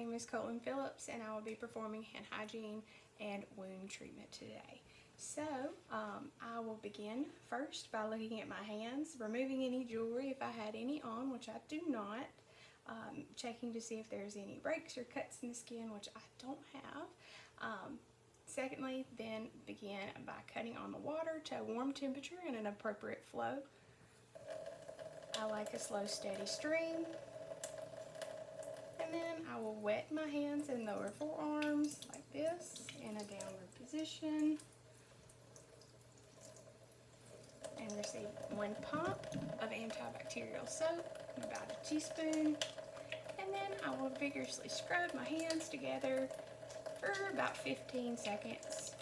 name is Colin Phillips and I will be performing hand hygiene and wound treatment today. So I will begin first by looking at my hands, removing any jewelry if I had any on, which I do not, checking to see if there's any breaks or cuts in the skin, which I don't have. Secondly, then begin by cutting on the water to a warm temperature and an appropriate flow. I like a slow, steady stream. And then I will wet my hands and lower forearms like this in a downward position. And receive 1 pump of antibacterial soap, about a teaspoon. And then I will vigorously scrub my hands together for about 15 seconds.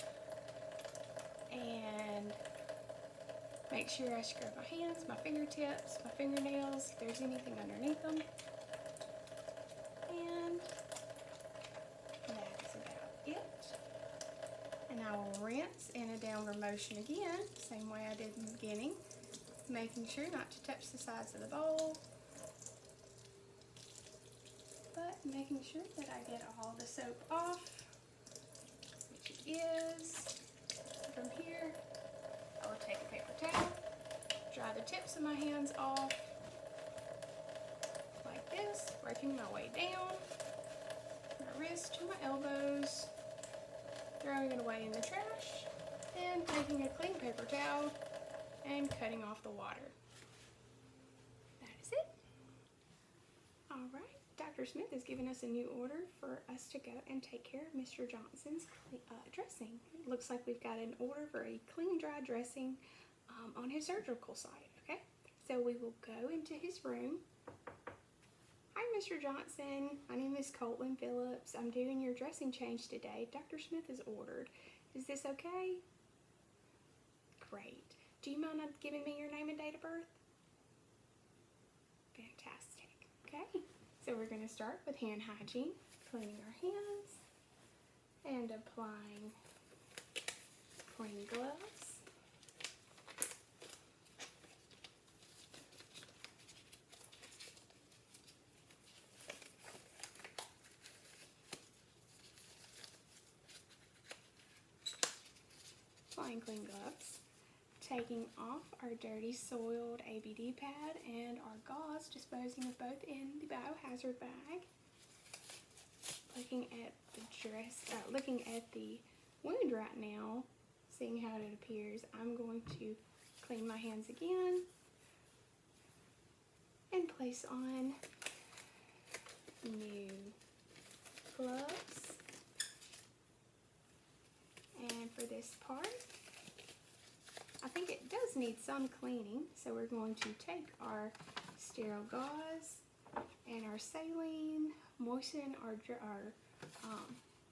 And make sure I scrub my hands, my fingertips, my fingernails, if there's anything underneath them. And that's about it. And I will rinse in a downward motion again, same way I did in the beginning, making sure not to touch the sides of the bowl, but making sure that I get all the soap off, which it is. From here, I will take a paper towel, dry the tips of my hands off, like this, working my way down, my wrist to my elbows, throwing it away in the trash, and taking a clean paper towel and cutting off the water. That is it. Alright, Dr. Smith has given us a new order for us to go and take care of Mr. Johnson's dressing. It looks like we've got an order for a clean, dry dressing on his surgical side, okay? So we will go into his room. Hi, Mr. Johnson. My name is Colin Phillips. I'm doing your dressing change today. Dr. Smith has ordered. Is this okay? Great. Do you mind giving me your name and date of birth? Fantastic. Okay. So we're going to start with hand hygiene, cleaning our hands, and applying clean gloves. Applying clean gloves. Taking off our dirty, soiled ABD pad and our gauze, disposing of both in the biohazard bag. Looking at the wound right now, seeing how it appears, I'm going to clean my hands again and place on new gloves. And for this part, I think it does need some cleaning, so we're going to take our sterile gauze and our saline, moisten our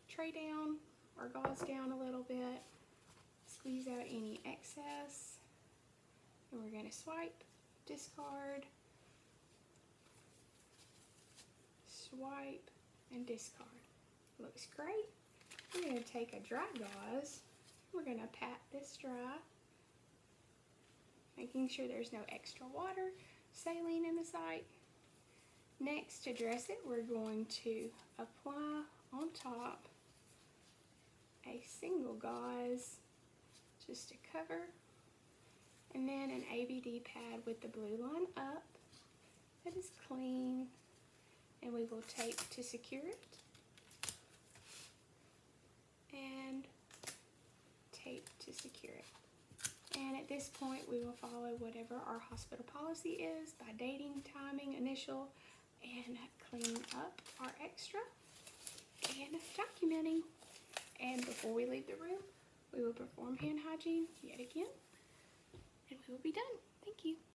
tray down, our gauze down a little bit, squeeze out any excess, and we're going to swipe, discard, swipe, and discard. Looks great. We're going to take a dry gauze, we're going to pat this dry, making sure there's no extra water, saline in the site. Next, to dress it, we're going to apply on top a single gauze just to cover, and then an ABD pad with the blue line up that is clean, and we will tape to secure it, and tape to secure it. And at this point, we will follow whatever our hospital policy is by dating, timing, initial, and cleaning up our extra and documenting. And before we leave the room, we will perform hand hygiene yet again, and we will be done. Thank you.